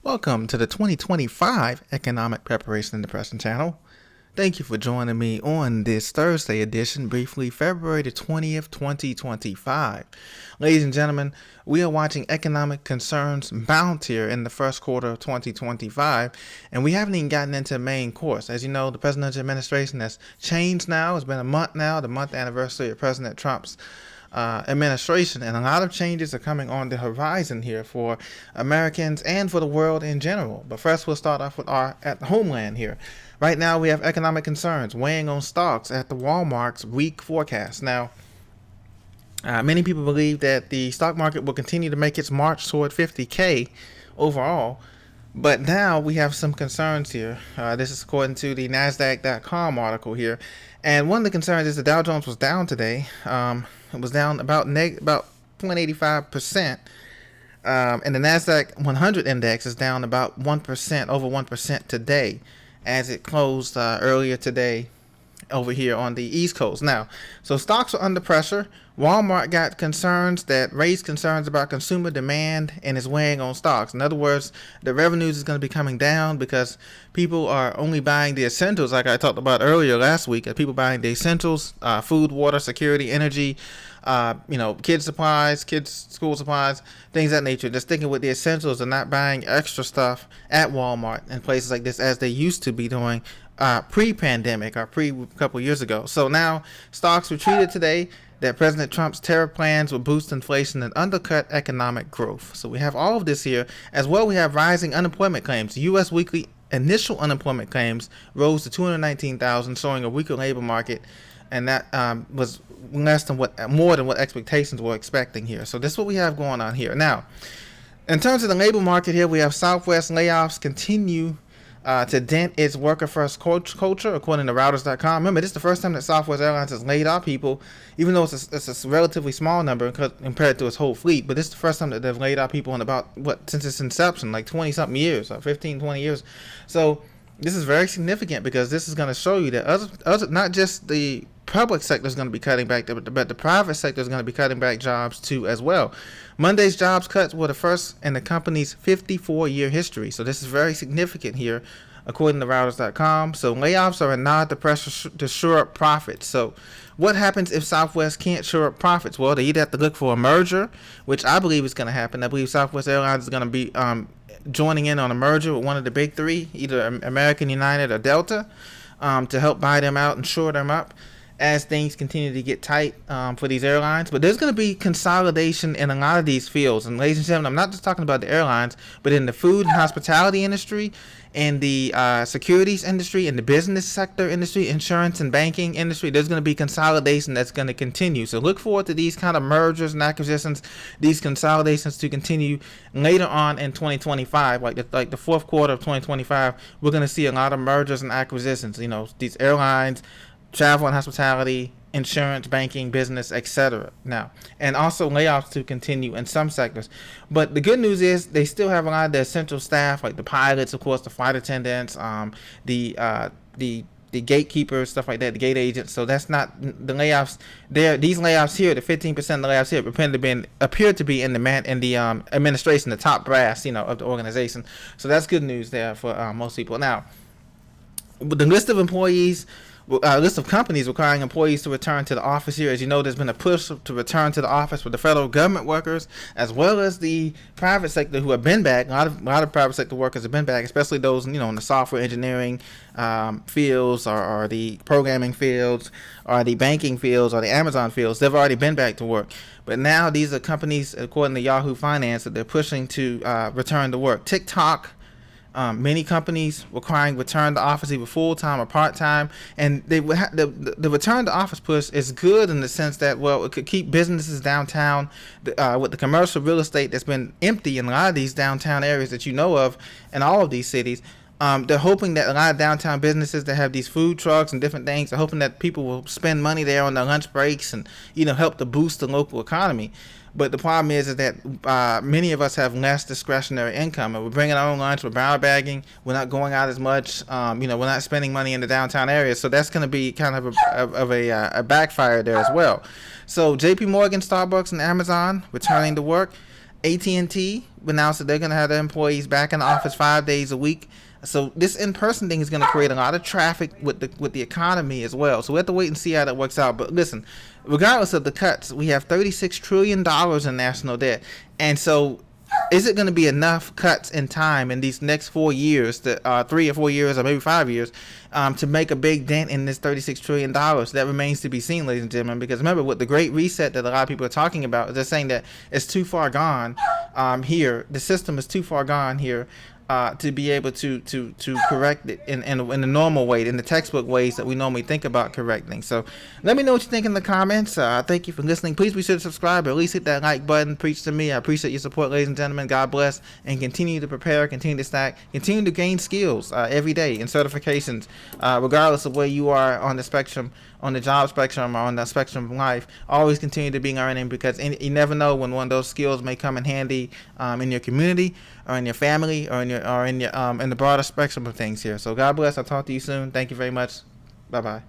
Welcome to the 2025 Economic Preparation and Depression channel. Thank you for joining me on this Thursday edition, briefly February the 20th, 2025. Ladies and gentlemen, we are watching economic concerns mount here in the first quarter of 2025, and we haven't even gotten into the main course. As you know, the presidential administration has changed now. It's been a month now, the month anniversary of President Trump's administration, and a lot of changes are coming on the horizon here for Americans and for the world in general. But first, we'll start off with our at the homeland here. Right now, we have economic concerns weighing on stocks at the Walmart's weak forecast. Now, many people believe that the stock market will continue to make its march toward 50K overall. But now we have some concerns here. This is according to the NASDAQ.com article here. And one of the concerns is the Dow Jones was down today. It was down about 0.85%. And the NASDAQ 100 index is down about 1%, over 1% today, as it closed earlier today over here on the East Coast. Now, so stocks are under pressure. Walmart got concerns that raised concerns about consumer demand and is weighing on stocks. In other words, the revenues is going to be coming down because people are only buying the essentials, like I talked about earlier last week. People buying the essentials, food, water, security, energy, kids supplies, kids school supplies, things of that nature. Just sticking with the essentials and not buying extra stuff at Walmart and places like this as they used to be doing pre-pandemic or couple years ago. So now stocks retreated today that President Trump's tariff plans will boost inflation and undercut economic growth. So we have all of this here. As well, we have rising unemployment claims. U.S. weekly initial unemployment claims rose to 219,000, showing a weaker labor market, and that was more than what expectations were expecting here. So this is what we have going on here. Now, in terms of the labor market here, we have Southwest layoffs continue to dent its worker-first culture, according to Reuters.com. Remember, this is the first time that Southwest Airlines has laid off people, even though it's a relatively small number compared to its whole fleet. But this is the first time that they've laid off people in about, since its inception, like 20-something years, or 15, 20 years. So this is very significant because this is going to show you that other not just the public sector is going to be cutting back, but the private sector is going to be cutting back jobs too as well. Monday's jobs cuts were the first in the company's 54-year history. So this is very significant here, according to Reuters.com. So layoffs are a nod to pressure to shore up profits. So what happens if Southwest can't shore up profits? Well, they either have to look for a merger, which I believe is going to happen. I believe Southwest Airlines is going to be joining in on a merger with one of the big three, either American, United, or Delta, to help buy them out and shore them up as things continue to get tight for these airlines. But there's going to be consolidation in a lot of these fields. And ladies and gentlemen, I'm not just talking about the airlines, but in the food and hospitality industry, in the securities industry, in the business sector industry, insurance and banking industry, there's going to be consolidation that's going to continue. So look forward to these kind of mergers and acquisitions, these consolidations to continue later on in 2025, like the fourth quarter of 2025. We're going to see a lot of mergers and acquisitions. These airlines, travel and hospitality, insurance, banking, business, etc. Now, and also layoffs to continue in some sectors. But the good news is they still have a lot of the essential staff, like the pilots, of course, the flight attendants, the gatekeepers, stuff like that, the gate agents. So that's not the layoffs there. These layoffs here, the 15% of the layoffs here, appear to be in the administration, the top brass, of the organization. So that's good news there for most people. Now, the list of companies requiring employees to return to the office here. As you know, there's been a push to return to the office for the federal government workers, as well as the private sector who have been back. A lot of private sector workers have been back, especially those, in the software engineering fields or the programming fields or the banking fields or the Amazon fields. They've already been back to work. But now these are companies, according to Yahoo Finance, that they're pushing to return to work. TikTok, many companies requiring return to office, either full-time or part-time, and the return to office push is good in the sense that, well, it could keep businesses downtown with the commercial real estate that's been empty in a lot of these downtown areas that you know of in all of these cities. They're hoping that a lot of downtown businesses that have these food trucks and different things, they're hoping that people will spend money there on their lunch breaks and help to boost the local economy. But the problem is that many of us have less discretionary income, and we're bringing our own lunch, we're bar bagging, we're not going out as much, we're not spending money in the downtown area. So that's going to be kind of a backfire there as well. So JP Morgan, Starbucks, and Amazon returning to work. AT&T announced that they're going to have their employees back in the office 5 days a week. So this in-person thing is going to create a lot of traffic with the economy as well. So we have to wait and see how that works out. But listen, regardless of the cuts, we have $36 trillion in national debt, and so is it going to be enough cuts in time in these next 4 years, 3 or 4 years, or maybe 5 years, to make a big dent in this $36 trillion? That remains to be seen, ladies and gentlemen. Because remember, with the Great Reset that a lot of people are talking about, they're saying that it's too far gone here. The system is too far gone here to be able to correct it in the normal way, in the textbook ways that we normally think about correcting. So let me know what you think in the comments. Thank you for listening. Please be sure to subscribe, or at least hit that like button. Preach to me. I appreciate your support, ladies and gentlemen. God bless, and continue to prepare, continue to stack, continue to gain skills every day in certifications, regardless of where you are on the spectrum, on the job spectrum, or on the spectrum of life. Always continue to be learning, because you never know when one of those skills may come in handy in your community, or in your family, or in the broader spectrum of things here. So God bless. I'll talk to you soon. Thank you very much. Bye bye.